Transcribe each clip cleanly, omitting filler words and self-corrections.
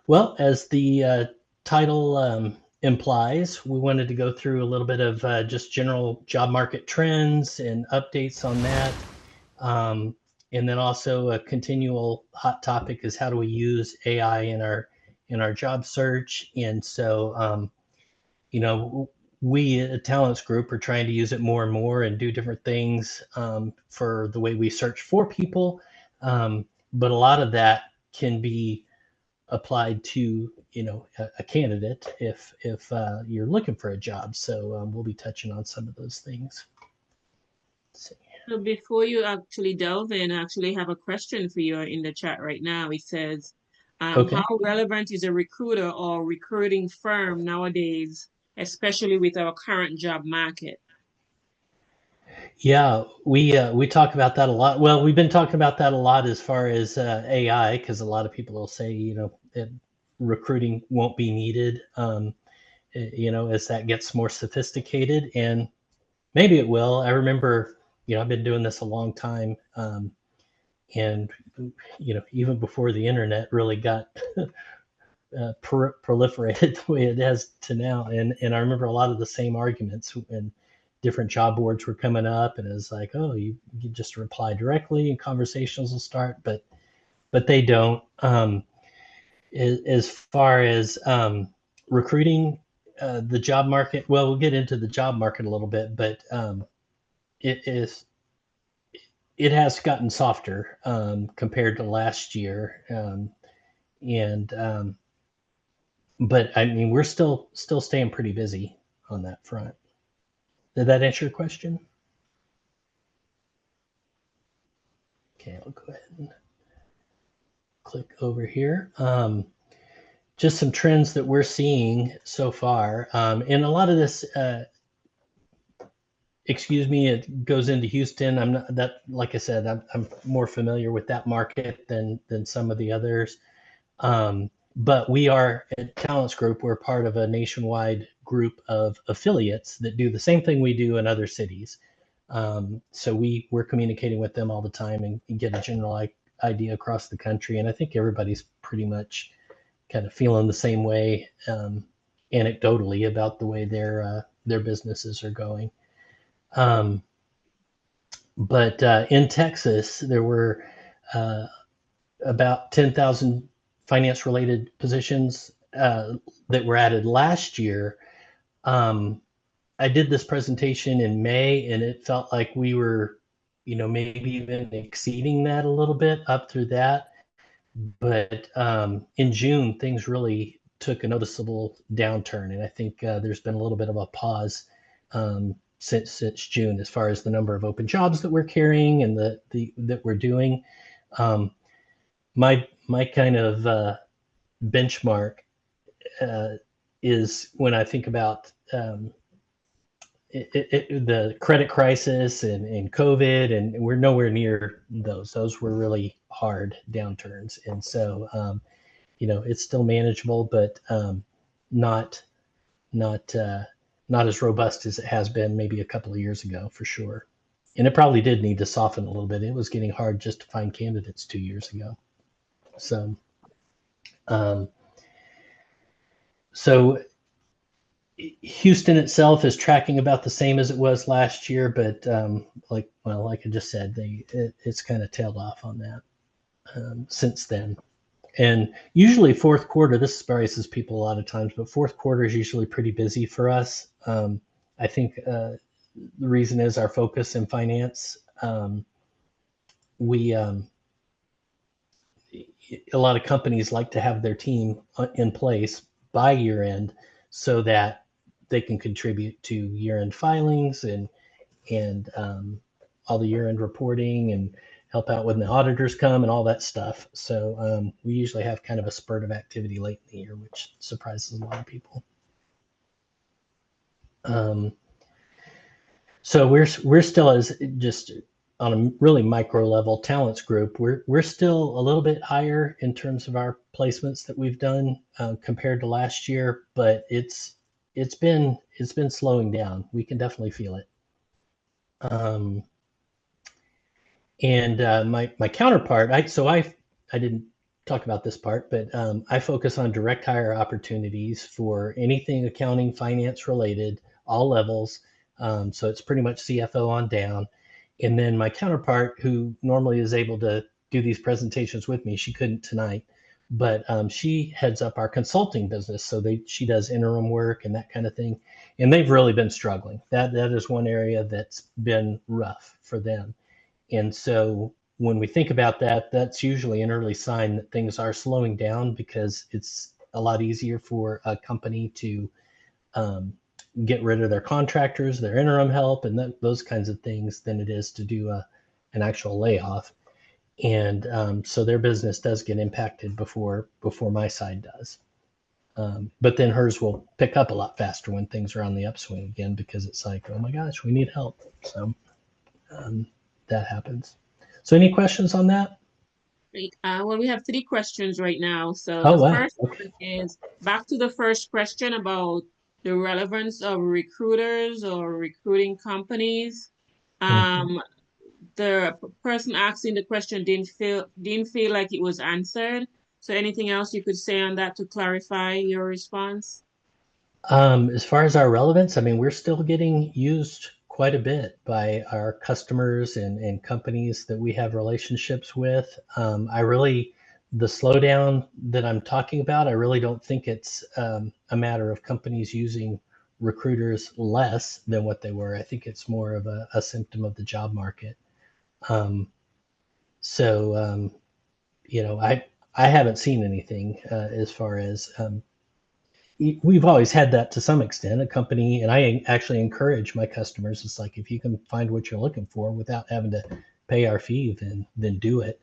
Well, as the title implies, we wanted to go through a little bit of just general job market trends and updates on that. Um, and then also a continual hot topic is how do we use AI in our job search. And so, you know, we at Talents Group are trying to use it more and more and do different things for the way we search for people. But a lot of that can be applied to a candidate if you're looking for a job. So we'll be touching on some of those things. Let's see. So before you actually delve in, I actually have a question for you in the chat right now. It says, how Okay. relevant is a recruiter or recruiting firm nowadays, especially with our current job market? Yeah, we talk about that a lot. Well, we've been talking about that a lot as far as AI, because a lot of people will say that recruiting won't be needed. As that gets more sophisticated, and maybe it will. I remember, I've been doing this a long time. And even before the internet really got proliferated the way it has to now, and I remember a lot of the same arguments when different job boards were coming up, and it was like, oh, you just reply directly and conversations will start, but they don't. As far as recruiting, the job market, well, we'll get into the job market a little bit, but it is it has gotten softer compared to last year. And But I mean, we're still staying pretty busy on that front. Did that answer your question? Okay, I'll go ahead and click over here. Just some trends that we're seeing so far, and a lot of this, excuse me, it goes into Houston. I'm not that, like I said, I'm more familiar with that market than some of the others. But we are at Talents Group, we're part of a nationwide group of affiliates that do the same thing we do in other cities. So we're communicating with them all the time and get a general idea across the country. And I think everybody's pretty much kind of feeling the same way, anecdotally, about the way their businesses are going. But in Texas, there were about 10,000 finance related positions that were added last year. I did this presentation in May, and it felt like we were, maybe even exceeding that a little bit up through that. But in June, things really took a noticeable downturn, and I think there's been a little bit of a pause since June as far as the number of open jobs that we're carrying and that we're doing. My kind of benchmark is when I think about the credit crisis and COVID, and we're nowhere near those. Those were really hard downturns, and so it's still manageable, but not not not as robust as it has been maybe a couple of years ago, for sure. And it probably did need to soften a little bit. It was getting hard just to find candidates 2 years ago. So, um, so Houston itself is tracking about the same as it was last year, but like I just said, it's kind of tailed off on that since then. And usually fourth quarter, this surprises people a lot of times, but fourth quarter is usually pretty busy for us. I think the reason is our focus in finance. We A lot of companies like to have their team in place by year end so that they can contribute to year end filings and all the year end reporting and help out when the auditors come and all that stuff. So we usually have kind of a spurt of activity late in the year, which surprises a lot of people. So we're still, as just on a really micro level, Talents Group, we're still a little bit higher in terms of our placements that we've done compared to last year, but it's been slowing down. We can definitely feel it. And my counterpart, I didn't talk about this part, but I focus on direct hire opportunities for anything accounting, finance related, all levels. So it's pretty much CFO on down. And then my counterpart, who normally is able to do these presentations with me, she couldn't tonight, but she heads up our consulting business. So she does interim work and that kind of thing. And they've really been struggling. That is one area that's been rough for them. And so when we think about that, that's usually an early sign that things are slowing down, because it's a lot easier for a company to um, get rid of their contractors, their interim help, and those kinds of things than it is to do an actual layoff. And so their business does get impacted before my side does. But then hers will pick up a lot faster when things are on the upswing again, because it's like, oh my gosh, we need help. So that happens. So any questions on that? Great. Well, we have three questions right now. So Oh, the wow. first one is back to the first question about the relevance of recruiters or recruiting companies. Mhm. The person asking the question didn't feel like it was answered. So anything else you could say on that to clarify your response? As far as our relevance, I mean, we're still getting used quite a bit by our customers and companies that we have relationships with. The slowdown that I'm talking about, I really don't think it's a matter of companies using recruiters less than what they were. I think it's more of a symptom of the job market. Um, so, I haven't seen anything as far as we've always had that to some extent. A company, and I actually encourage my customers, it's like, if you can find what you're looking for without having to pay our fee, then do it.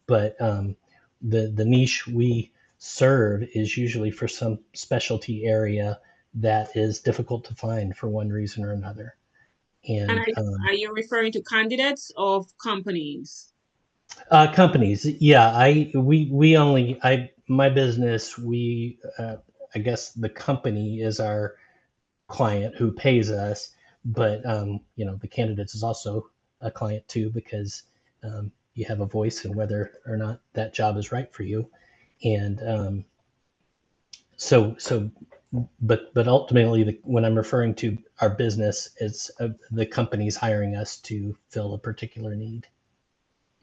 But the niche we serve is usually for some specialty area that is difficult to find for one reason or another. And And are you referring to candidates of companies? companies, yeah, we only I my business, we I guess the company is our client who pays us, but the candidates is also a client too, because you have a voice in whether or not that job is right for you. And so but ultimately, when I'm referring to our business, it's the company's hiring us to fill a particular need.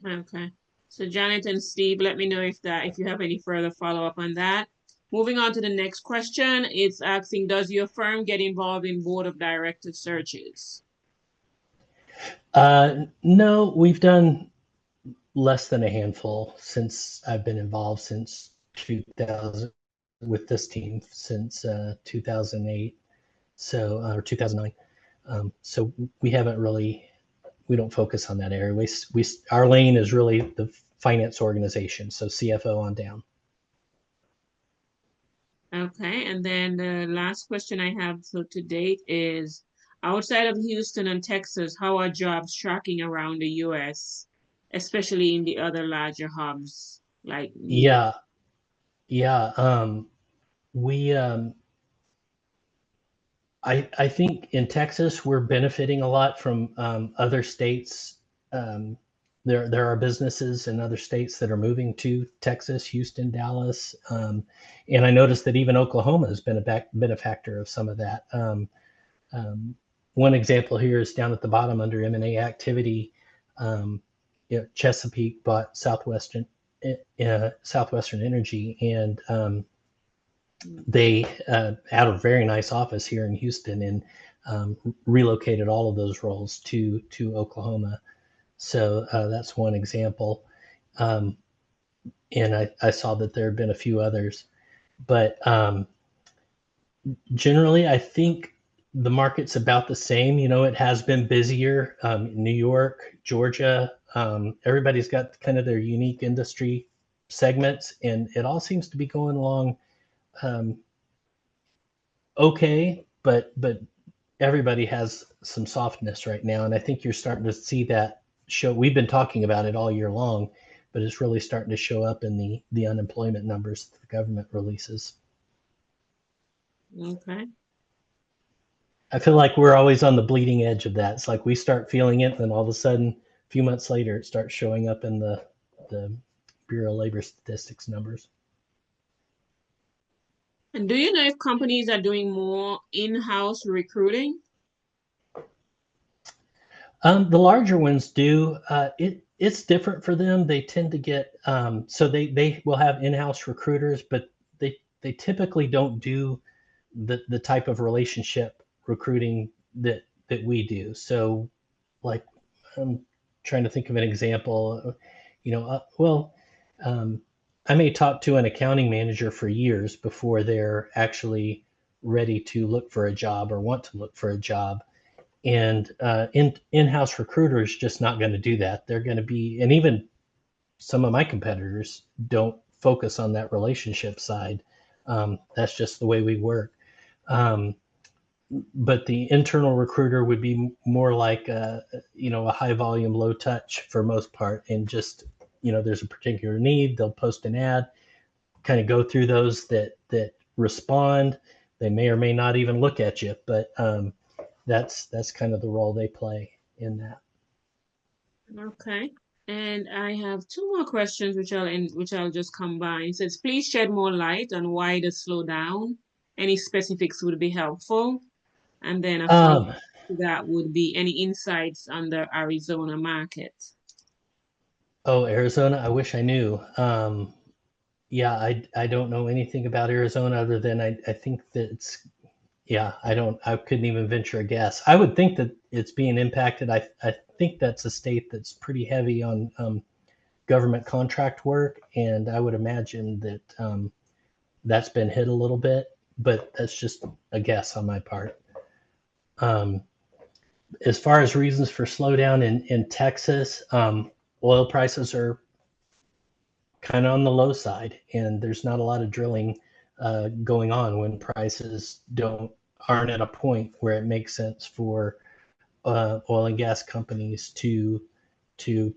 Okay. So Janet and Steve, let me know if you have any further follow-up on that. Moving on to the next question, it's asking, does your firm get involved in board of directors searches? No, we've done less than a handful since I've been involved, since 2000, with this team since 2008, so or 2009. So we don't focus on that area. Our lane is really the finance organization, so CFO on down. Okay, and then the last question I have to date is, outside of Houston and Texas, how are jobs tracking around the US, especially in the other larger hubs like New York? Yeah, yeah. We I think in Texas we're benefiting a lot from other states. Um, there are businesses in other states that are moving to Texas, Houston, Dallas, and I noticed that even Oklahoma has been a benefactor of some of that. Um, One example here is down at the bottom under M&A activity. Um, Chesapeake bought Southwestern Energy, and they had a very nice office here in Houston, and relocated all of those roles to Oklahoma. So that's one example. Um, and I saw that there have been a few others, but generally, I think the market's about the same. It has been busier. New York, Georgia, everybody's got kind of their unique industry segments, and it all seems to be going along um, okay, but everybody has some softness right now, and I think you're starting to see that show. We've been talking about it all year long, but it's really starting to show up in the unemployment numbers that the government releases. Okay. I feel like we're always on the bleeding edge of that. It's like we start feeling it, then all of a sudden, a few months later, it starts showing up in the Bureau of Labor Statistics numbers. And do you know if companies are doing more in-house recruiting? The larger ones do. It's different for them. They tend to get so they will have in-house recruiters, but they typically don't do the type of relationship recruiting that we do. So, like, I'm trying to think of an example. You know, um, I may talk to an accounting manager for years before they're actually ready to look for a job or want to look for a job. And in-house recruiters just not going to do that. They're going to be, and even some of my competitors don't focus on that relationship side. That's just the way we work. Um, but the internal recruiter would be more like a high volume, low touch for most part, and just there's a particular need, they'll post an ad, kind of go through those that respond. They may or may not even look at you, but that's kind of the role they play in that. Okay. And I have two more questions which I'll just combine. It says, please shed more light on why the slowdown. Any specifics would be helpful. And then a follow Um, to that would be any insights on the Arizona market. oh, Arizona, I wish I knew. Yeah, I don't know anything about Arizona other than I think that I couldn't even venture a guess. I would think that it's being impacted. I think that's a state that's pretty heavy on government contract work, and I would imagine that that's been hit a little bit, but that's just a guess on my part. Um, as far as reasons for slowdown in Texas, oil prices are kind of on the low side, and there's not a lot of drilling going on when prices aren't at a point where it makes sense for oil and gas companies to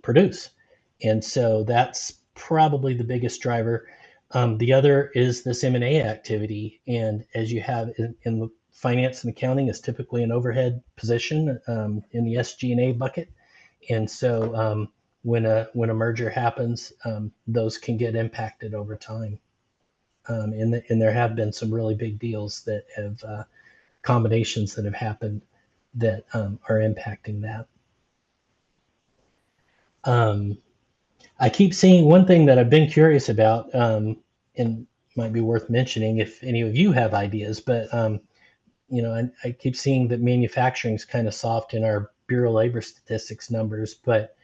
produce, and so that's probably the biggest driver. The other is this M&A activity, and as you have in finance and accounting is typically an overhead position in the SG&A bucket, and so when a merger happens, those can get impacted over time. And there have been some really big deals that have combinations that have happened that are impacting that. I keep seeing one thing that I've been curious about, and might be worth mentioning if any of you have ideas, but I keep seeing that manufacturing is kind of soft in our Bureau of Labor Statistics numbers, but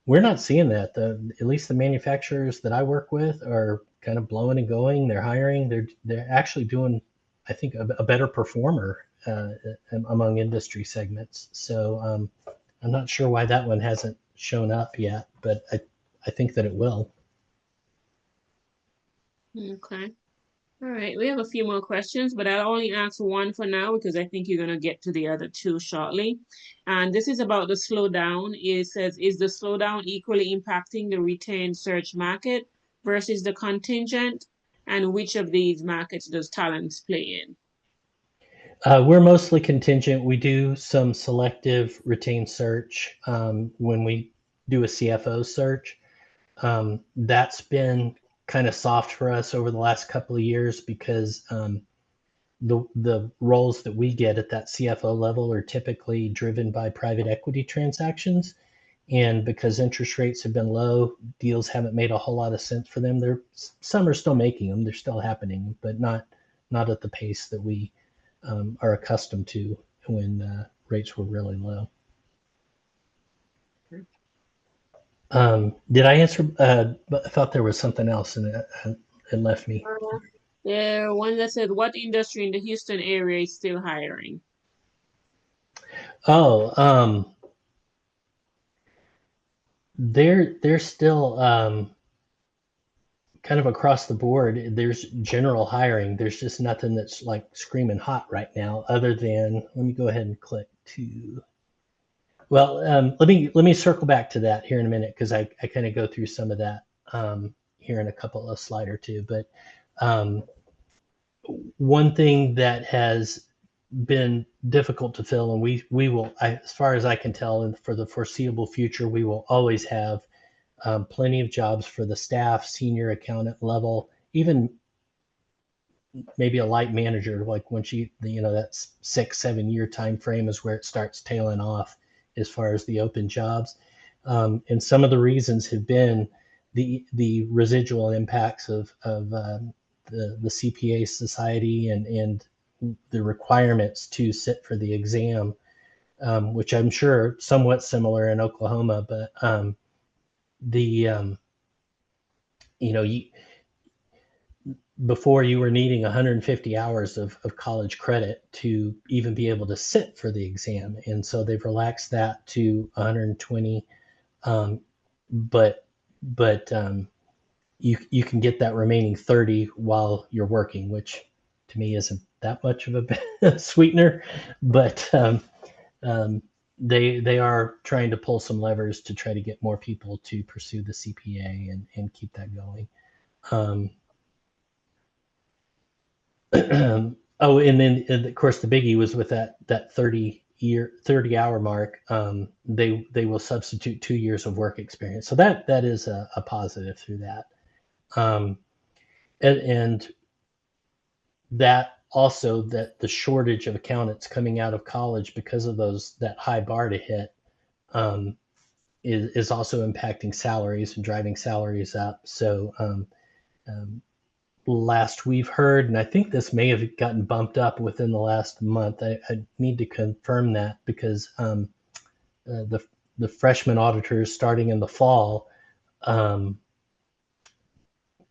we're not seeing that. At least the manufacturers that I work with are kind of blowing and going. They're hiring. They're actually doing, I think, a better performer among industry segments. So I'm not sure why that one hasn't shown up yet, but I think that it will. Okay. All right. We have a few more questions, but I'll only ask one for now because I think you're going to get to the other two shortly. And this is about the slowdown. It says, is the slowdown equally impacting the retained search market versus the contingent? And which of these markets does Talance play in? We're mostly contingent. We do some selective retained search when we do a CFO search. That's been kind of soft for us over the last couple of years because the roles that we get at that CFO level are typically driven by private equity transactions. And because interest rates have been low, deals haven't made a whole lot of sense for them. Some are still making them, they're still happening, but not at the pace that we are accustomed to when rates were really low. Did I answer? I thought there was something else and it left me. There, one that said, what industry in the Houston area is still hiring? Oh, they're still kind of across the board. There's general hiring. There's just nothing that's like screaming hot right now. Other than, let me go ahead and click to. Well, let me circle back to that here in a minute because I kind of go through some of that here in a couple of slide or two. But one thing that has been difficult to fill, and we will, as far as I can tell, and for the foreseeable future, we will always have plenty of jobs for the staff, senior accountant level, even maybe a light manager. Like once that 6-7 year time frame is where it starts tailing off as far as the open jobs. And some of the reasons have been the residual impacts of the CPA society and the requirements to sit for the exam, which I'm sure are somewhat similar in Oklahoma, but before you were needing 150 hours of college credit to even be able to sit for the exam. And so they've relaxed that to 120. But you can get that remaining 30 while you're working, which to me isn't that much of a sweetener, but they are trying to pull some levers to try to get more people to pursue the CPA and keep that going. Oh, and then of course the biggie was with that 30-hour mark. They will substitute 2 years of work experience, so that is a positive through that. And that also, that the shortage of accountants coming out of college because of that high bar to hit is also impacting salaries and driving salaries up. So last we've heard, and I think this may have gotten bumped up within the last month. I need to confirm that because the freshman auditors starting in the fall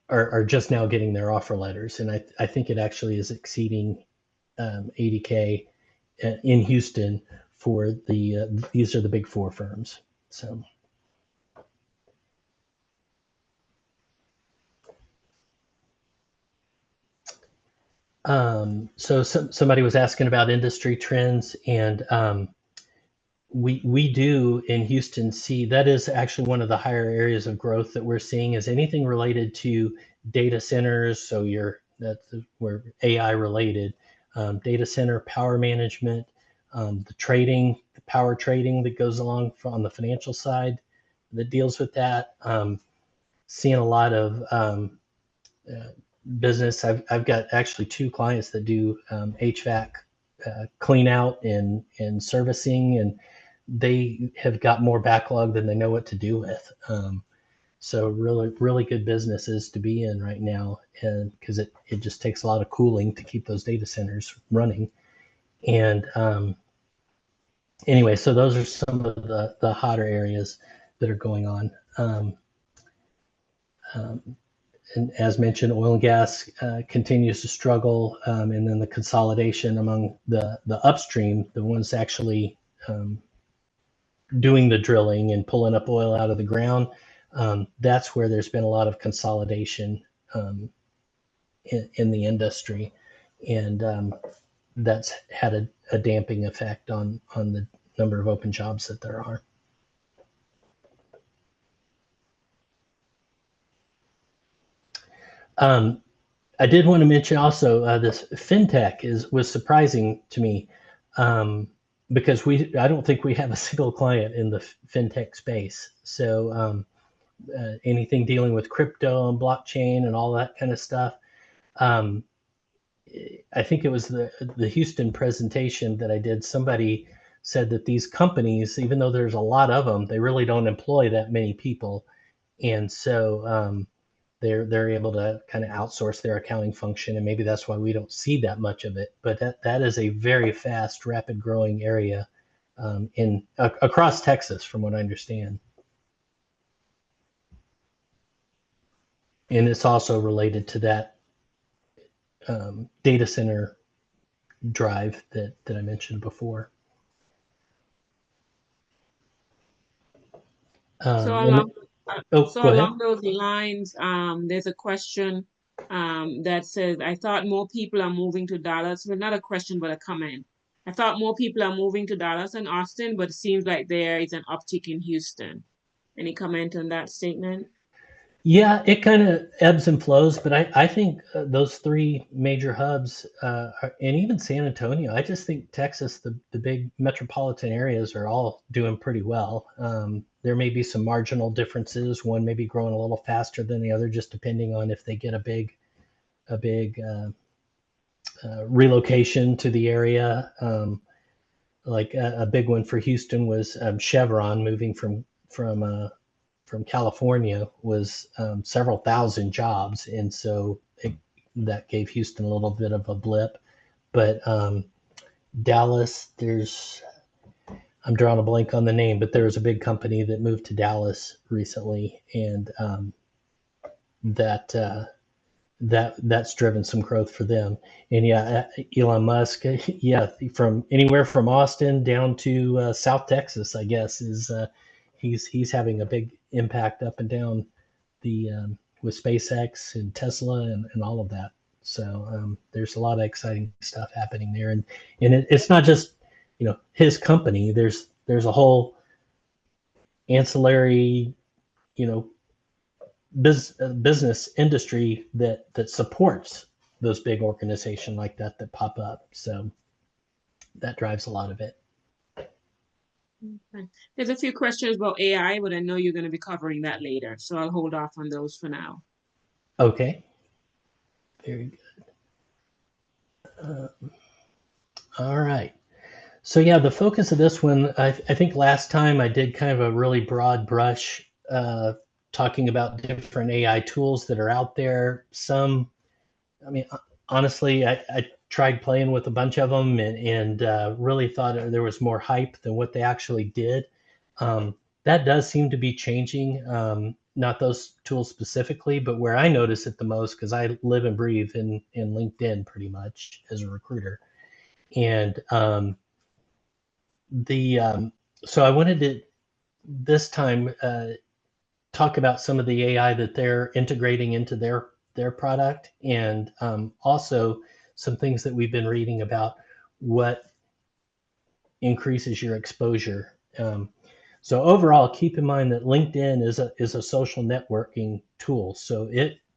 are just now getting their offer letters, and I think it actually is exceeding $80K in Houston for these are the big four firms. So. So somebody was asking about industry trends, and we do in Houston see that is actually one of the higher areas of growth that we're seeing is anything related to data centers. So we're AI related, data center, power management, the power trading that goes along on the financial side that deals with that. Seeing a lot of business. I've got actually 2 clients that do HVAC clean out and servicing, and they have got more backlog than they know what to do with. So really good businesses to be in right now, and because it just takes a lot of cooling to keep those data centers running. And anyway, so those are some of the hotter areas that are going on. And as mentioned, oil and gas continues to struggle, and then the consolidation among the upstream, the ones actually doing the drilling and pulling up oil out of the ground. That's where there's been a lot of consolidation in the industry, and that's had a damping effect on the number of open jobs that there are. I did want to mention also this fintech was surprising to me because I don't think we have a single client in the fintech space. So anything dealing with crypto and blockchain and all that kind of stuff. I think it was the Houston presentation that I did. Somebody said that these companies, even though there's a lot of them, they really don't employ that many people, and so they're able to kind of outsource their accounting function, and maybe that's why we don't see that much of it. But that is a very fast, rapid growing area across Texas, from what I understand. And it's also related to that data center drive that I mentioned before. So along those lines, there's a question that says, I thought more people are moving to Dallas. Well, not a question, but a comment. I thought more people are moving to Dallas and Austin, but it seems like there is an uptick in Houston. Any comment on that statement? Yeah, it kind of ebbs and flows, but I think those 3 major hubs, and even San Antonio, I just think Texas, the big metropolitan areas are all doing pretty well. there may be some marginal differences. One may be growing a little faster than the other, just depending on if they get a big relocation to the area. Like a big one for Houston was Chevron moving from California was several thousand jobs, and so that gave Houston a little bit of a blip. But Dallas, I'm drawing a blank on the name, but there was a big company that moved to Dallas recently, and that's driven some growth for them. And yeah, Elon Musk, yeah, from anywhere from Austin down to South Texas, I guess, is he's having a big impact up and down the with SpaceX and Tesla and all of that. So there's a lot of exciting stuff happening there, and it's not just his company. There's a whole ancillary business industry that supports those big organizations like that pop up. So that drives a lot of it. Okay. There's a few questions about AI, but I know you're going to be covering that later, so I'll hold off on those for now. Okay. Very good. All right. So yeah, the focus of this one, I think last time I did kind of a really broad brush talking about different AI tools that are out there. Some, I mean, honestly, I tried playing with a bunch of them and really thought there was more hype than what they actually did. That does seem to be changing. Not those tools specifically, but where I notice it the most, because I live and breathe in LinkedIn pretty much as a recruiter. And so I wanted to this time talk about some of the AI that they're integrating into their product, and also some things that we've been reading about what increases your exposure. So overall, keep in mind that LinkedIn is a social networking tool. So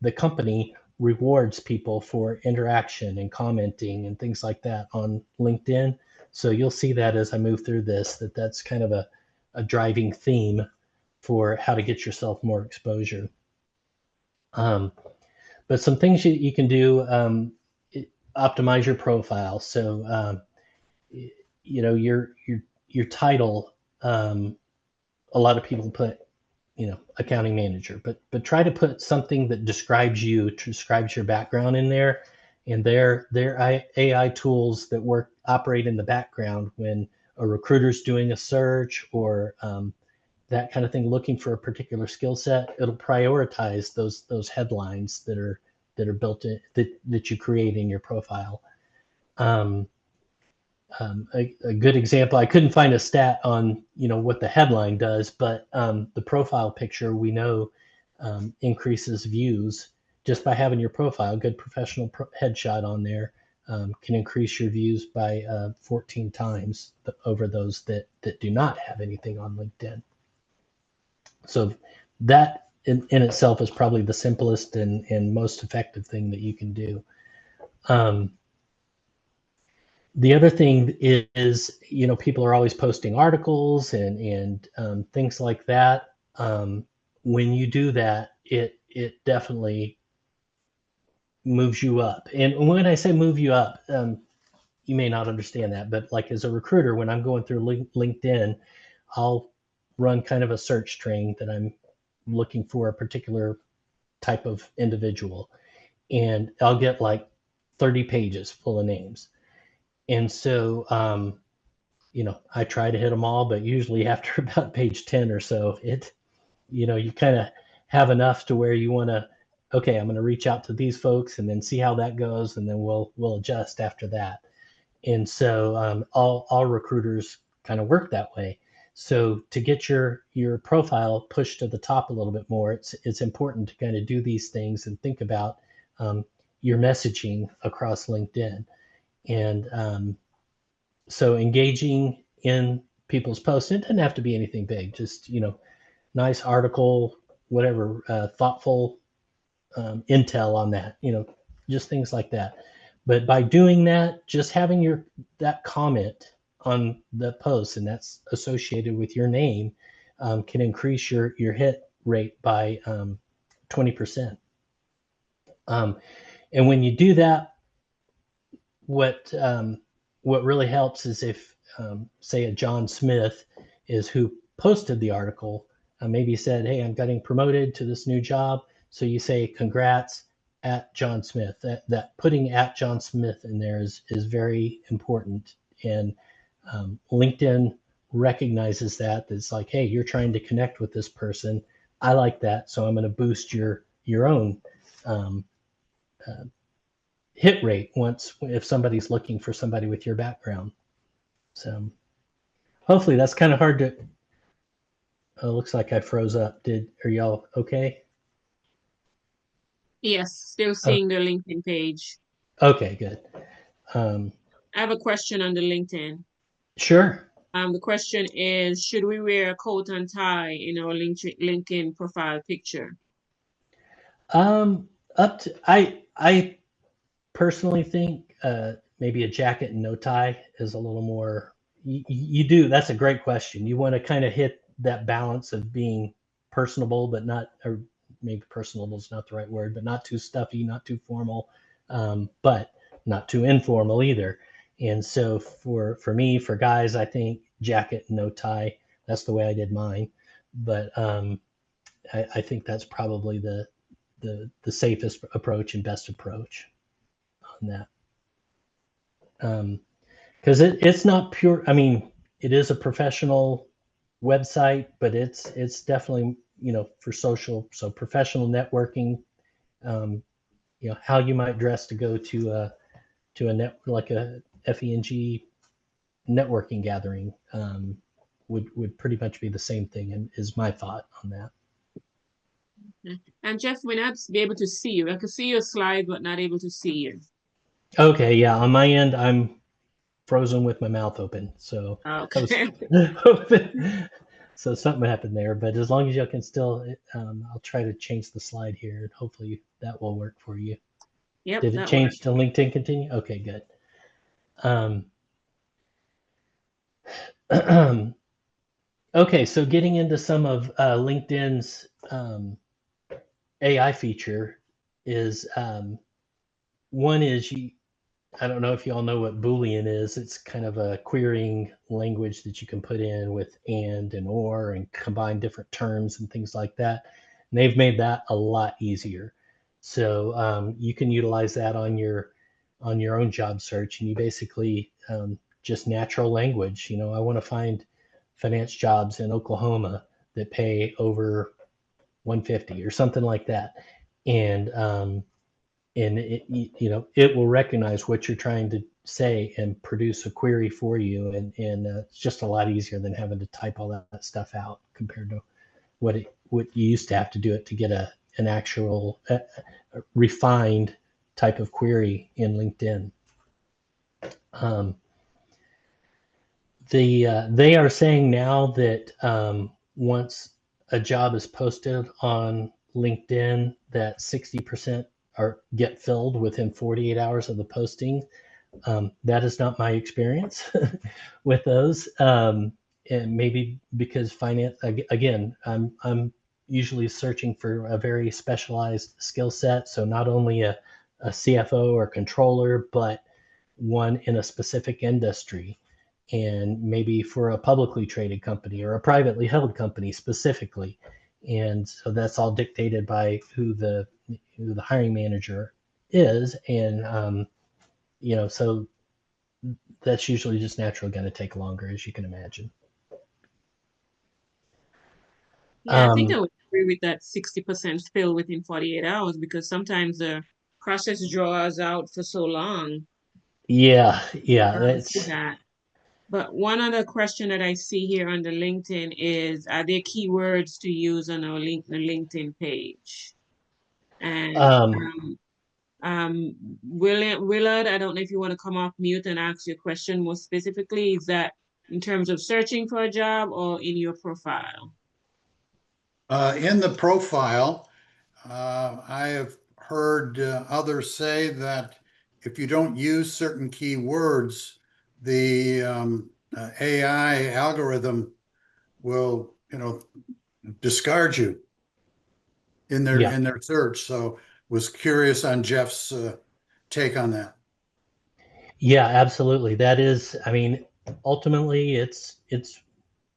the company rewards people for interaction and commenting and things like that on LinkedIn. So you'll see that as I move through this, that's kind of a driving theme for how to get yourself more exposure. But some things you can do, optimize your profile. So your title. A lot of people put accounting manager, but try to put something that describes your background in there. And their AI tools that operate in the background when a recruiter's doing a search or that kind of thing, looking for a particular skill set, it'll prioritize those headlines that are built in that you create in your profile. A good example, I couldn't find a stat on what the headline does, but the profile picture we know increases views just by having your profile. Good professional headshot on there can increase your views by 14 times over those that do not have anything on LinkedIn. So that in itself is probably the simplest and most effective thing that you can do. The other thing is, people are always posting articles and things like that. When you do that, it definitely moves you up. And when I say move you up, you may not understand that, but like as a recruiter, when I'm going through LinkedIn, I'll run kind of a search string that I'm looking for a particular type of individual, and I'll get like 30 pages full of names. And so, I try to hit them all, but usually after about page 10 or so, you kind of have enough to where you want to, okay, I'm going to reach out to these folks and then see how that goes. And then we'll adjust after that. And so all recruiters kind of work that way. So to get your profile pushed to the top a little bit more, it's important to kind of do these things and think about your messaging across LinkedIn. And so engaging in people's posts, it doesn't have to be anything big, just, nice article, whatever, thoughtful intel on that, just things like that. But by doing that, just having that comment on the post, and that's associated with your name, can increase your hit rate by 20%. And when you do that, what really helps is if, say, a John Smith is who posted the article, maybe said, "Hey, I'm getting promoted to this new job," so you say, "Congrats at John Smith." That putting at John Smith in there is very important, and LinkedIn recognizes that. It's like, hey, you're trying to connect with this person. I like that, so I'm going to boost your own um, hit rate if somebody's looking for somebody with your background. So hopefully that's kind of hard to. Looks like I froze up. Are y'all okay? Yes, still Oh, seeing the LinkedIn page. okay, good. Um, I have a question on the LinkedIn. sure. The question is, should we wear a coat and tie in our LinkedIn profile picture? Up to I personally think maybe a jacket and no tie is a little more. You do. That's a great question. You want to kind of hit that balance of being personable, but not, or maybe personable is not the right word, but not too stuffy, not too formal, but not too informal either. And so for me, for guys, I think jacket and no tie. That's the way I did mine. But I think that's probably the safest approach and best approach on that. Because it's not pure. I mean, it is a professional website, but it's definitely, for social, so professional networking. Um, how you might dress to go to a net, like a FENG networking gathering, would pretty much be the same thing, and is my thought on that. And Jeff, we're not be able to see you. I could see your slide, but not able to see you. Okay, yeah, on my end, I'm frozen with my mouth open, so I was Okay. hoping. So something happened there, but as long as you can still, I'll try to change the slide here, and hopefully that will work for you. Yep, Did it that works. change to LinkedIn continue? Okay, good. Um, okay, so getting into some of LinkedIn's AI feature is, one is I don't know if you all know what Boolean is. It's kind of a querying language that you can put in with and or and combine different terms and things like that. And they've made that a lot easier. So you can utilize that on your own job search, and you basically just natural language. I want to find finance jobs in Oklahoma that pay over 150 or something like that, and it will recognize what you're trying to say and produce a query for you, and it's just a lot easier than having to type all that stuff out compared to what you used to have to do it to get an actual refined type of query in LinkedIn. They are saying now that once a job is posted on LinkedIn, that 60% get filled within 48 hours of the posting. That is not my experience with those, and maybe because finance, again, I'm usually searching for a very specialized skill set. So not only a CFO or controller, but one in a specific industry, and maybe for a publicly traded company or a privately held company specifically. And so that's all dictated by who the hiring manager is, and so that's usually just naturally going to take longer, as you can imagine. Yeah, I think I would agree with that 60% fill within 48 hours, because sometimes the process draws out for so long. Yeah, See that's that. But one other question that I see here on the LinkedIn is, are there keywords to use on our LinkedIn page? And um, Willard, I don't know if you want to come off mute and ask your question more specifically. Is that in terms of searching for a job or in your profile? In the profile, I have heard others say that if you don't use certain keywords, the AI algorithm will discard you in their search. So was curious on Jeff's take on that. Yeah, absolutely. That is, I mean, ultimately it's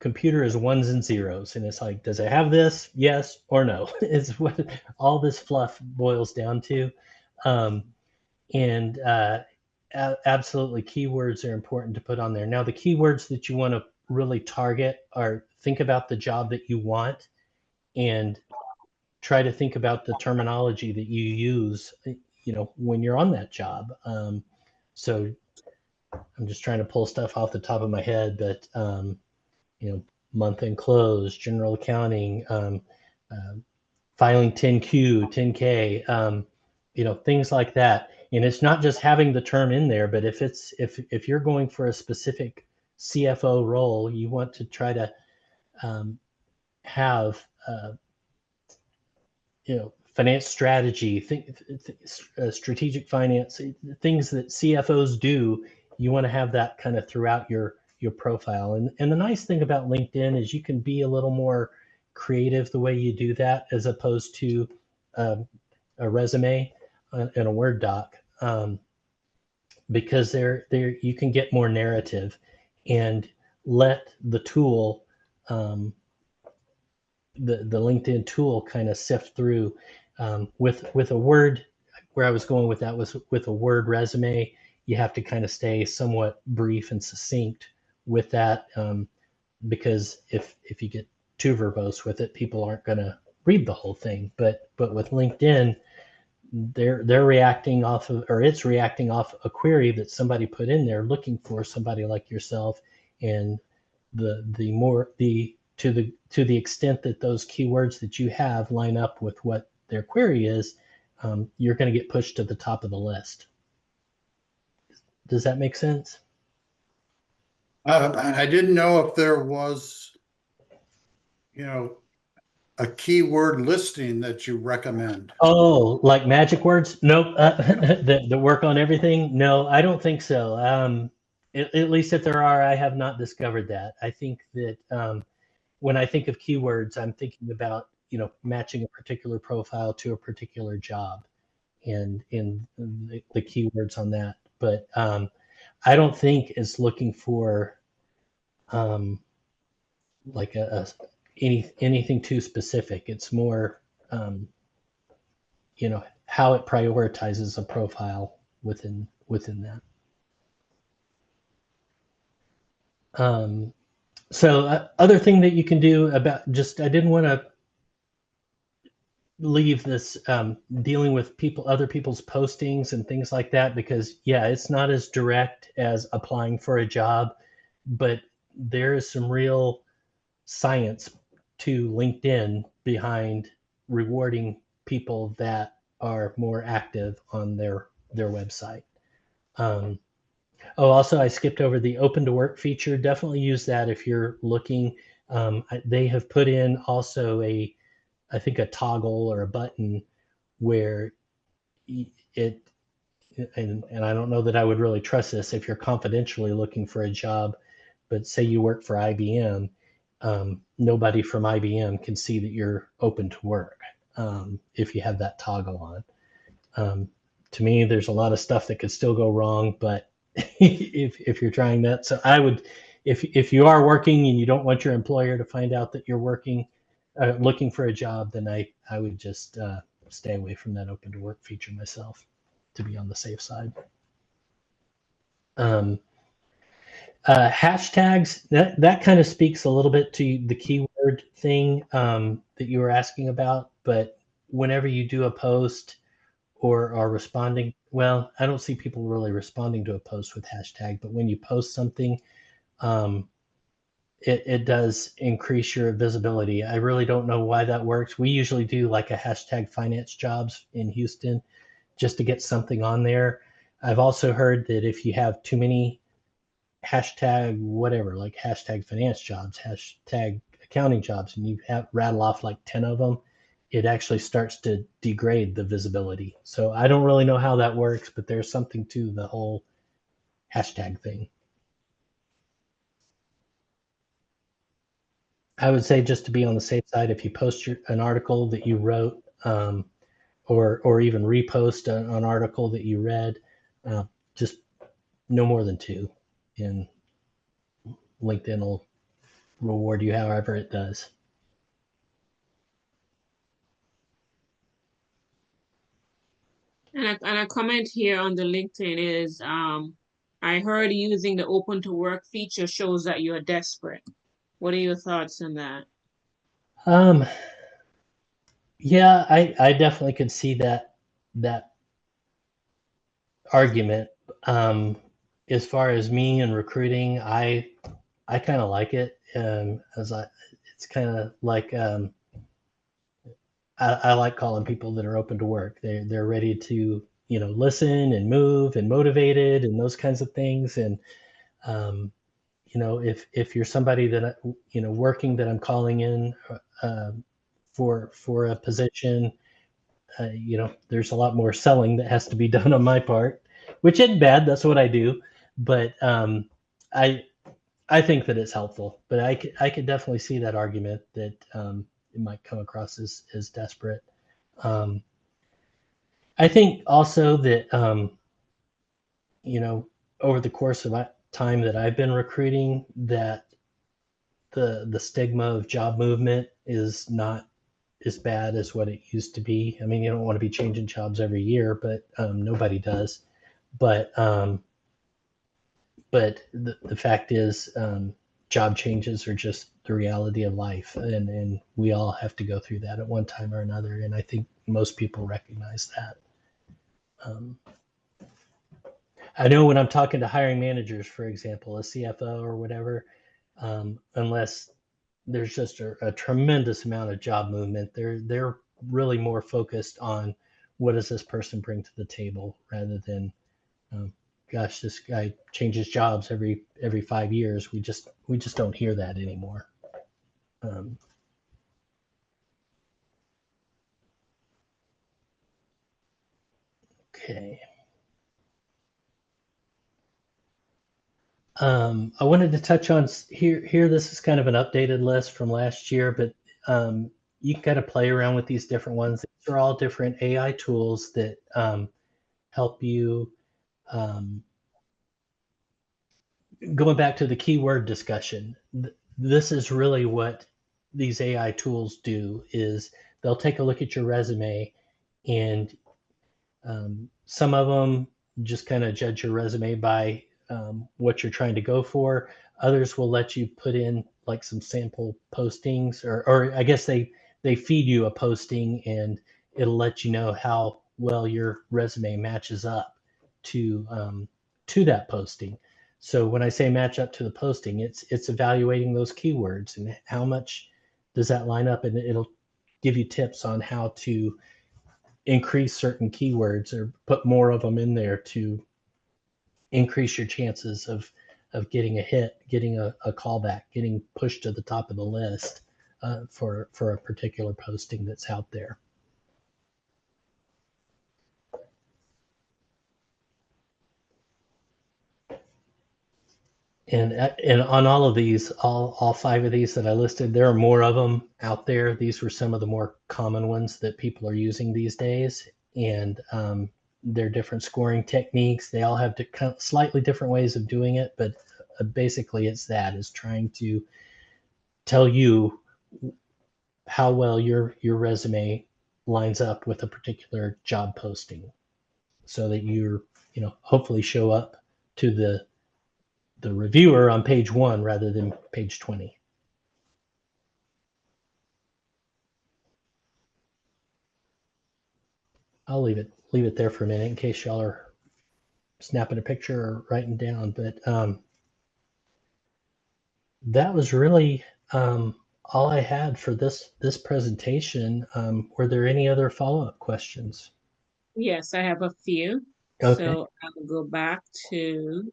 computer is ones and zeros, and it's like, does it have this? Yes or no? Is what all this fluff boils down to. And absolutely, keywords are important to put on there. Now, the keywords that you want to really target are, think about the job that you want and try to think about the terminology that you use, when you're on that job. So I'm just trying to pull stuff off the top of my head, but month end close, general accounting, filing 10Q, 10K, things like that. And it's not just having the term in there, but if you're going for a specific CFO role, you want to try to have finance strategy, strategic finance, things that CFOs do. You want to have that kind of throughout your profile. And the nice thing about LinkedIn is you can be a little more creative the way you do that, as opposed to a resume in a Word doc, because there you can get more narrative and let the tool, the LinkedIn tool, kind of sift through. With a Word, where I was going with that was with a Word resume, you have to kind of stay somewhat brief and succinct with that, because if you get too verbose with it, people aren't going to read the whole thing. But with LinkedIn, they're reacting off of, or it's reacting off a query that somebody put in there looking for somebody like yourself. And to the extent that those keywords that you have line up with what their query is, you're going to get pushed to the top of the list. Does that make sense? I didn't know if there was, a keyword listing that you recommend. Oh, like magic words? Nope. The work on everything? No, I don't think so. At least if there are, I have not discovered that. I think that when I think of keywords, I'm thinking about, matching a particular profile to a particular job, and in the keywords on that. But I don't think it's looking for like anything too specific. It's more how it prioritizes a profile within that. So other thing that you can do about, I didn't want to leave this dealing with other people's postings and things like that, because it's not as direct as applying for a job, but there is some real science to LinkedIn behind rewarding people that are more active on their website. Also, I skipped over the open to work feature. Definitely use that if you're looking. They have put in also I think a toggle or a button where it, and I don't know that I would really trust this if you're confidentially looking for a job, but say you work for IBM, nobody from IBM can see that you're open to work if you have that toggle on. To me, there's a lot of stuff that could still go wrong, but if you're trying that, so I would, if you are working and you don't want your employer to find out that you're working, looking for a job, then I would just stay away from that open to work feature myself, to be on the safe side. Hashtags, that kind of speaks a little bit to the keyword thing that you were asking about. But whenever you do a post or are responding, well, I don't see people really responding to a post with hashtag, but when you post something, it does increase your visibility. I really don't know why that works. We usually do like a hashtag finance jobs in Houston just to get something on there. I've also heard that if you have too many hashtag whatever, like hashtag finance jobs, hashtag accounting jobs, and you rattle off like 10 of them, it actually starts to degrade the visibility. So I don't really know how that works, but there's something to the whole hashtag thing. I would say, just to be on the safe side, if you post an article that you wrote, or even repost an article that you read, just no more than 2, and LinkedIn will reward you however it does. And a comment here on the LinkedIn is, I heard using the open to work feature shows that you're desperate. What are your thoughts on that? Yeah, I definitely could see that argument. As far as me and recruiting, I kind of like it. It's kind of like, I like calling people that are open to work. They're ready to, listen and move and motivated and those kinds of things. And if you're somebody that working, that I'm calling in for a position, there's a lot more selling that has to be done on my part, which isn't bad. That's what I do. But I I think that it's helpful. But I could definitely see that argument that it might come across as desperate. Um, I think also that over the course of my time that I've been recruiting, that the stigma of job movement is not as bad as what it used to be. I mean, you don't want to be changing jobs every year, but nobody does. But the fact is, job changes are just the reality of life, and we all have to go through that at one time or another. And I think most people recognize that. Um, I know when I'm talking to hiring managers, for example, a CFO or whatever, unless there's just a tremendous amount of job movement, they're really more focused on what does this person bring to the table, rather than, um, gosh, this guy changes jobs every 5 years. We just don't hear that anymore. Um, okay. I wanted to touch on here. This is kind of an updated list from last year, but you can kind of play around with these different ones. These are all different AI tools that help you. Going back to the keyword discussion, this is really what these AI tools do: is they'll take a look at your resume, and some of them just kind of judge your resume by what you're trying to go for. Others will let you put in like some sample postings, or I guess they feed you a posting, and it'll let you know how well your resume matches up to that posting. So when I say match up to the posting, it's evaluating those keywords and how much does that line up, and it'll give you tips on how to increase certain keywords or put more of them in there to increase your chances of getting a hit, getting a callback, getting pushed to the top of the list for a particular posting that's out there. And on all of these, all 5 of these that I listed, there are more of them out there. These were some of the more common ones that people are using these days, and they're different scoring techniques. They all have slightly different ways of doing it, but basically it's trying to tell you how well your resume lines up with a particular job posting, so that you're hopefully show up to the reviewer on page 1 rather than page 20. I'll leave it there for a minute in case y'all are snapping a picture or writing down. But that was really all I had for this presentation. Were there any other follow-up questions? Yes, I have a few. Okay. So I'll go back to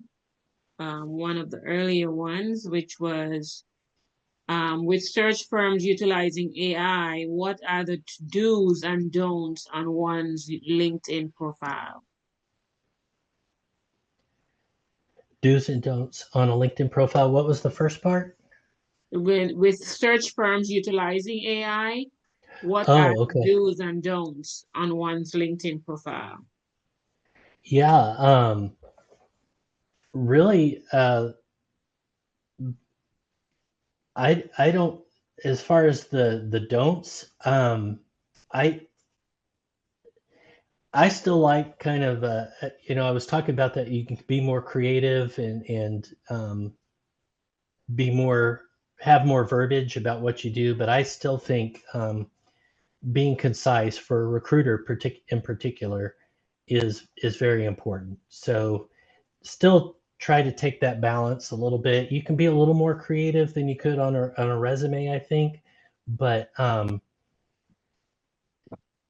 one of the earlier ones, which was, with search firms utilizing AI, what are the do's and don'ts on one's LinkedIn profile? Do's and don'ts on a LinkedIn profile. What was the first part? with search firms utilizing AI, what are Oh, the okay. do's and don'ts on one's LinkedIn profile? Yeah. Really, I don't, as far as the don'ts, I I still like kind of, I was talking about that you can be more creative and be more, have more verbiage about what you do, but I still think being concise for a recruiter in particular is very important. So still try to take that balance a little bit. You can be a little more creative than you could on a resume, I think, but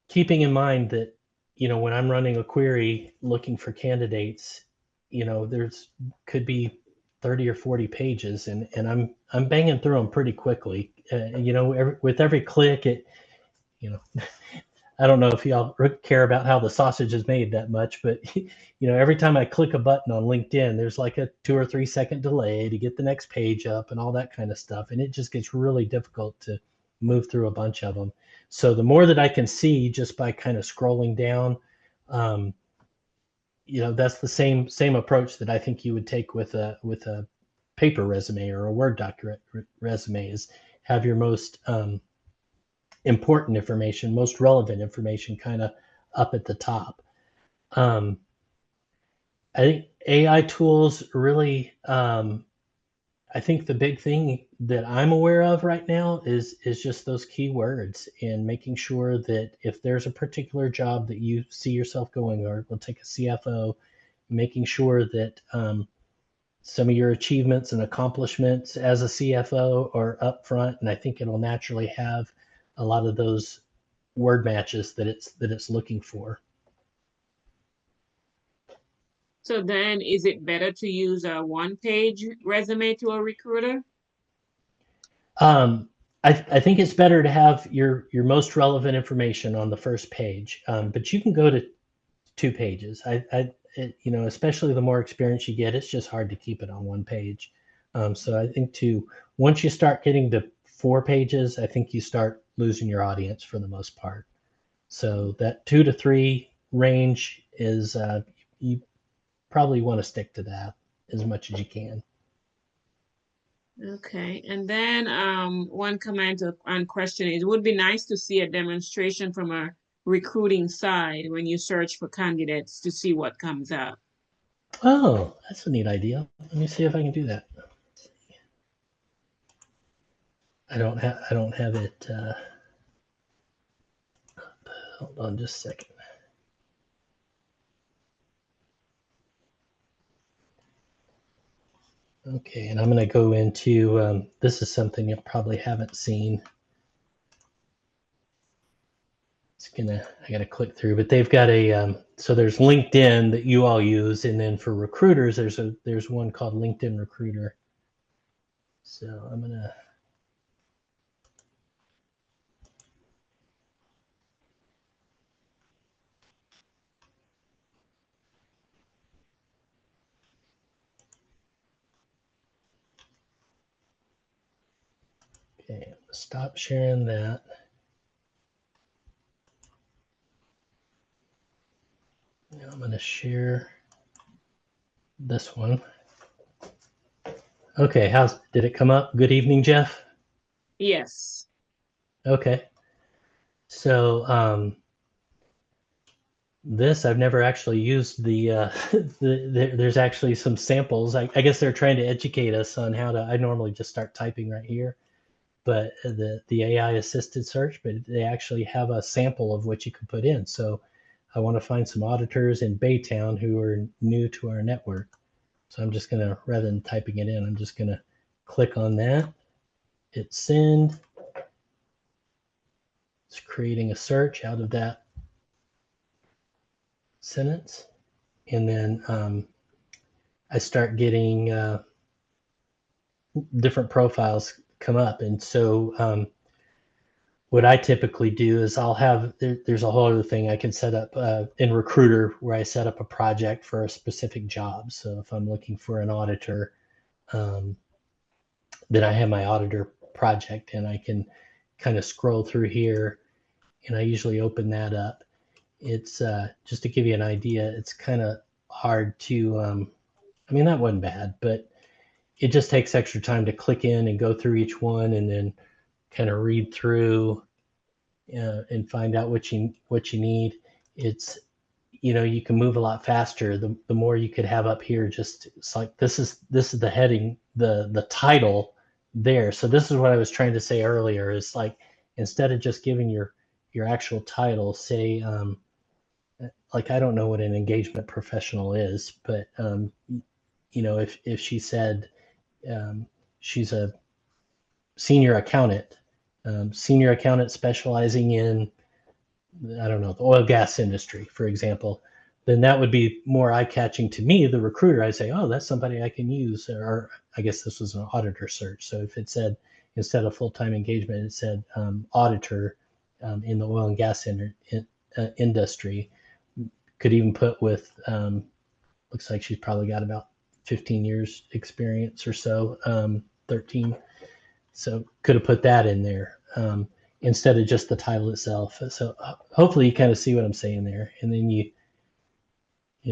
keeping in mind that when I'm running a query looking for candidates, there's could be 30 or 40 pages, and I'm banging through them pretty quickly. With every click, you know I don't know if y'all care about how the sausage is made that much, but every time I click a button on LinkedIn, there's like a 2 or 3 second delay to get the next page up and all that kind of stuff, and it just gets really difficult to move through a bunch of them. So the more that I can see just by kind of scrolling down, um, that's the same approach that I think you would take with a paper resume or a Word document resume, is have your most important information, most relevant information kind of up at the top. I think AI tools really, I think the big thing that I'm aware of right now is just those keywords, and making sure that if there's a particular job that you see yourself going, or we'll take a CFO, making sure that some of your achievements and accomplishments as a CFO are up front, and I think it'll naturally have a lot of those word matches that it's looking for. So then is it better to use a one-page resume to a recruiter? Um, I think it's better to have your most relevant information on the first page, but you can go to 2 pages. Especially the more experience you get, it's just hard to keep it on one page. So I think once you start getting to 4 pages, I think you start losing your audience for the most part. So that 2 to 3 range is, you probably want to stick to that as much as you can. Okay, and then one comment on question is, it would be nice to see a demonstration from a recruiting side when you search for candidates to see what comes up. Oh, that's a neat idea. Let me see if I can do that. I don't have it. Hold on just a second. Okay, and I'm going to go into, this is something you probably haven't seen. I got to click through, but they've got so there's LinkedIn that you all use, and then for recruiters, there's one called LinkedIn Recruiter. So I'm gonna. Okay, stop sharing that. Now I'm going to share this one. Okay, did it come up? Good evening, Jeff. Yes. Okay. So this I've never actually used there's actually some samples. I guess they're trying to educate us on how to. I normally just start typing right here, but the AI assisted search, but they actually have a sample of what you can put in. So I want to find some auditors in Baytown who are new to our network. So I'm just gonna, rather than typing it in, I'm just gonna click on that, hit send. It's creating a search out of that sentence, and then I start getting different profiles come up. And so what I typically do is I'll have, there's a whole other thing I can set up in Recruiter, where I set up a project for a specific job. So if I'm looking for an auditor, then I have my auditor project, and I can kind of scroll through here, and I usually open that up. It's just to give you an idea, it's kind of hard to, I mean, that wasn't bad, but it just takes extra time to click in and go through each one and then kind of read through and find out what you need. It's, you know, you can move a lot faster the more you could have up here. Just, it's like this is the heading, the title there. So this is what I was trying to say earlier, is like, instead of just giving your actual title, say like, I don't know what an engagement professional is, but you know, if she said she's a senior accountant specializing in, I don't know, the oil gas industry, for example, then that would be more eye-catching to me, the recruiter. I say, oh, that's somebody I can use. Or I guess this was an auditor search. So if it said, instead of full-time engagement, it said auditor in the oil and gas industry, could even put with, looks like she's probably got about 15 years experience or so, 13. So could have put that in there instead of just the title itself. So hopefully you kind of see what I'm saying there. And then you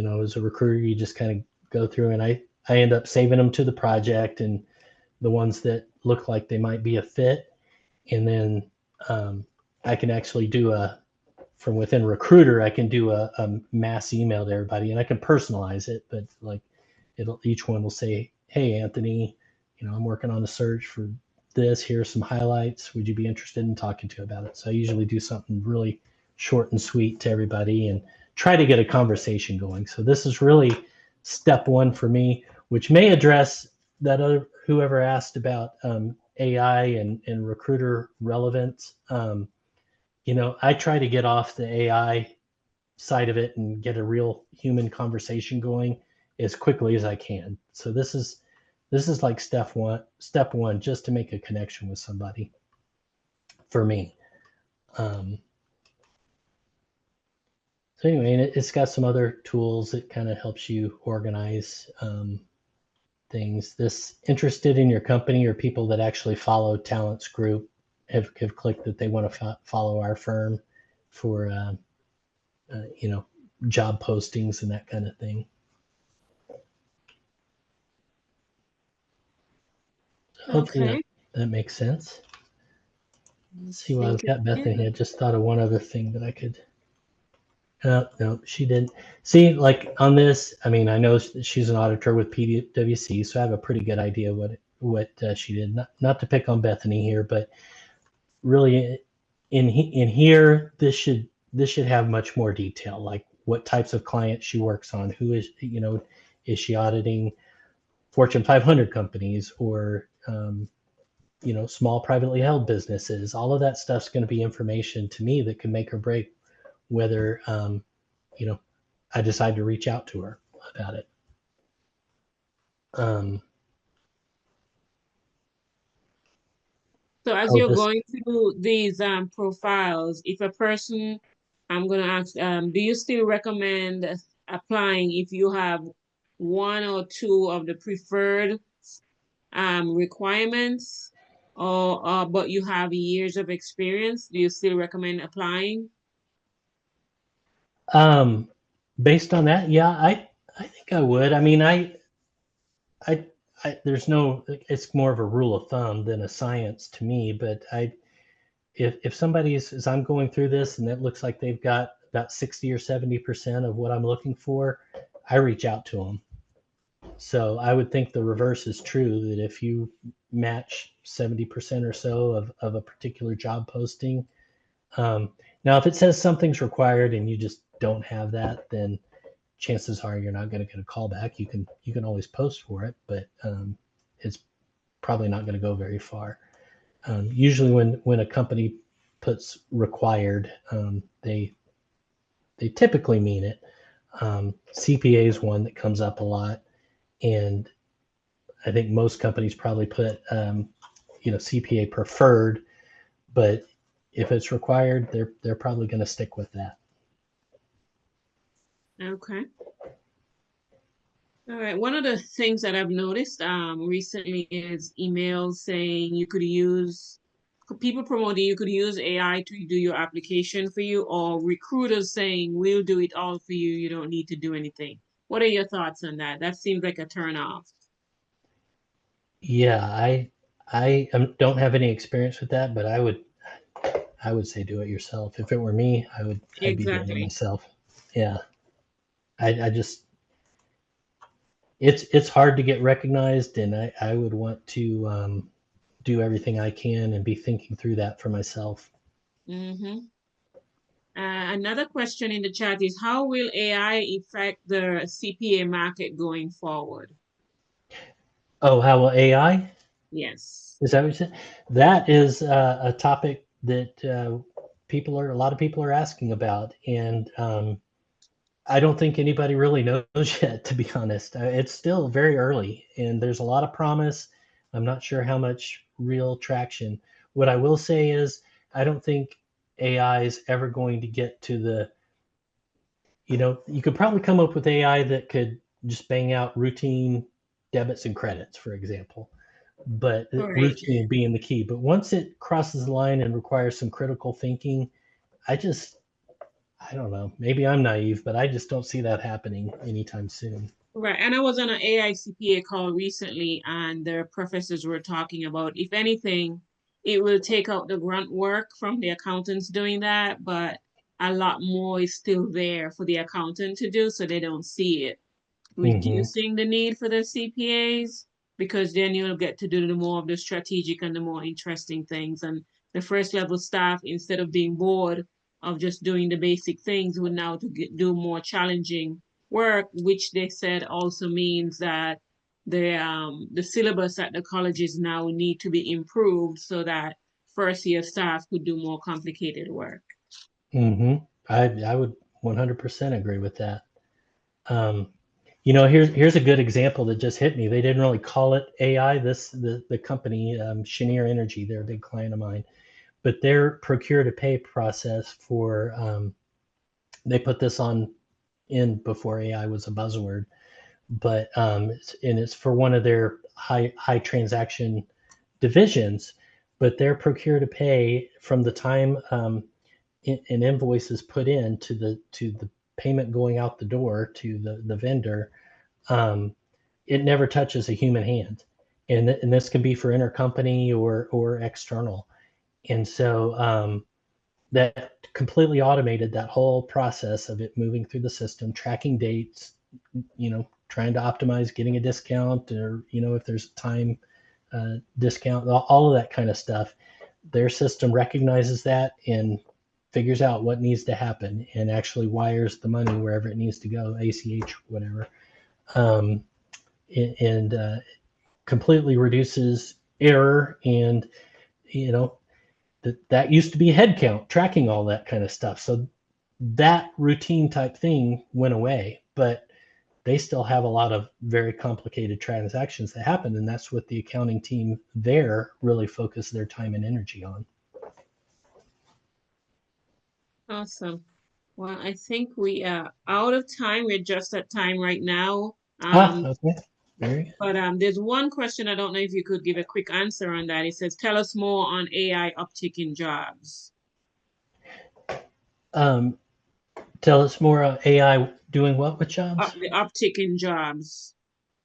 know, as a recruiter, you just kind of go through, and I end up saving them to the project, and the ones that look like they might be a fit. And then I can actually do from within Recruiter, I can do a mass email to everybody, and I can personalize it, but like each one will say, hey, Anthony, you know, I'm working on a search for this. Here's some highlights. Would you be interested in talking to about it? So I usually do something really short and sweet to everybody and try to get a conversation going. So this is really step one for me, which may address that other, whoever asked about AI and recruiter relevance. You know, I try to get off the AI side of it and get a real human conversation going as quickly as I can. So this is like step one, just to make a connection with somebody for me. So anyway, it's got some other tools that kind of helps you organize things. This interested in your company, or people that actually follow Talance Group have clicked that they want to follow our firm for you know, job postings and that kind of thing. Hopefully that makes sense. Let's see, while I've got Beth in here, just thought of one other thing that I could. No, she didn't. See, like on this, I mean, I know she's an auditor with PwC, so I have a pretty good idea what she did. Not to pick on Bethany here, but really, in here, this should have much more detail, like what types of clients she works on, who is, you know, is she auditing Fortune 500 companies, or you know, small privately held businesses. All of that stuff's going to be information to me that can make or break whether you know, I decide to reach out to her about it. So as you're going through these profiles, if a person, I'm going to ask, do you still recommend applying if you have one or two of the preferred requirements, or but you have years of experience? Do you still recommend applying? Based on that, yeah, I think I would. I mean, I there's no, it's more of a rule of thumb than a science to me, but if somebody's, as I'm going through this and it looks like they've got about 60 or 70% of what I'm looking for, I reach out to them. So I would think the reverse is true, that if you match 70% or so of a particular job posting, now if it says something's required and you just don't have that, then chances are you're not going to get a call back. You can always post for it, but it's probably not going to go very far. Usually when a company puts required, they typically mean it. CPA is one that comes up a lot, and I think most companies probably put you know, CPA preferred, but if it's required, they're probably going to stick with that. Okay. All right. One of the things that I've noticed recently is emails saying you could use people promoting you could use AI to do your application for you, or recruiters saying we'll do it all for you. You don't need to do anything. What are your thoughts on that? That seems like a turn off. Yeah, don't have any experience with that, but I would say do it yourself. If it were me, I'd be doing it Exactly. myself. Yeah, I just it's hard to get recognized, and I would want to do everything I can and be thinking through that for myself. Mm-hmm. Another question in the chat is how will AI affect the CPA market going forward? Oh, how will AI? Yes. Is that what you said? That is a topic that a lot of people are asking about, and I don't think anybody really knows yet, to be honest. It's still very early, and there's a lot of promise. I'm not sure how much real traction. What I will say is, I don't think AI is ever going to get to the, you could probably come up with AI that could just bang out routine debits and credits, for example, but Right. routine being the key. But once it crosses the line and requires some critical thinking, I just, I don't know. Maybe I'm naive, but I just don't see that happening anytime soon. Right. And I was on an AI CPA call recently, and the professors were talking about, if anything, it will take out the grunt work from the accountants doing that, but a lot more is still there for the accountant to do, so they don't see it, Hmm. reducing the need for the CPAs, because then you'll get to do the more of the strategic and the more interesting things. And the first level staff, instead of being bored of just doing the basic things, would now do more challenging work, which they said also means that the syllabus at the colleges now need to be improved so that first year staff could do more complicated work. Hmm. I would 100% agree with that. Um, here's a good example that just hit me. They didn't really call it AI. The company Cheniere Energy, they're a big client of mine, but their procure to pay process for they put this on in before AI was a buzzword, but it's for one of their high transaction divisions, but their procure to pay from the time an invoice is put in to the payment going out the door to the vendor, um, it never touches a human hand, and this can be for intercompany or external, and so that completely automated that whole process of it moving through the system, tracking dates, trying to optimize getting a discount, or if there's a time discount, all of that kind of stuff. Their system recognizes that and figures out what needs to happen and actually wires the money wherever it needs to go, ACH, whatever, um, and completely reduces error. And you know that used to be headcount tracking all that kind of stuff. So that routine type thing went away, but they still have a lot of very complicated transactions that happen, and that's what the accounting team there really focus their time and energy on. Awesome. Well, I think we are out of time. We're just at time right now. Okay. Very good. But there's one question I don't know if you could give a quick answer on that. It says, tell us more on AI uptick in jobs. Um, Tell us more. AI doing what with jobs? The uptick in jobs.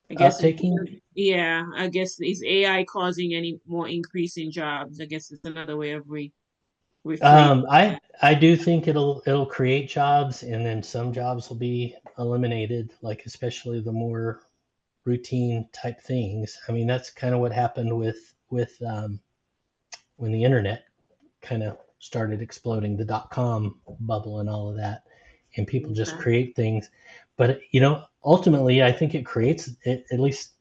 I guess, Uptaking? yeah, I guess is AI causing any more increase in jobs? I guess it's another way of rephrasing. I do think it'll create jobs, and then some jobs will be eliminated, like especially the more routine type things. I mean, that's kind of what happened with when the internet kind of started exploding, the .com bubble and all of that, and people just Okay. create things. But ultimately, I think it creates it, at least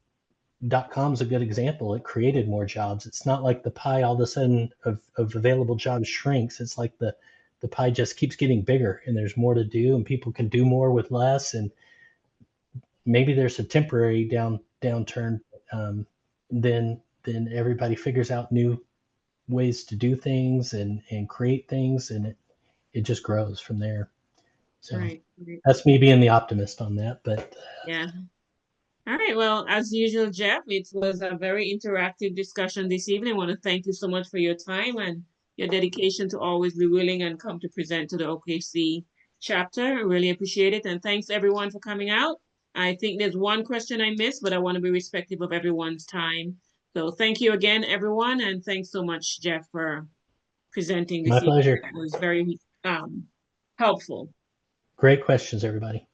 .com's a good example. It created more jobs. It's not like the pie all of a sudden of available jobs shrinks. It's like the pie just keeps getting bigger, and there's more to do, and people can do more with less. And maybe there's a temporary downturn. Um, then everybody figures out new ways to do things and create things, and it just grows from there. So Right. Right. that's me being the optimist on that. But Yeah. All right. Well, as usual, Jeff, it was a very interactive discussion this evening. I want to thank you so much for your time and your dedication to always be willing and come to present to the OKC chapter. I really appreciate it. And thanks everyone for coming out. I think there's one question I missed, but I want to be respectful of everyone's time. So thank you again, everyone. And thanks so much, Jeff, for presenting this My evening. pleasure. It was very helpful. Great questions, everybody.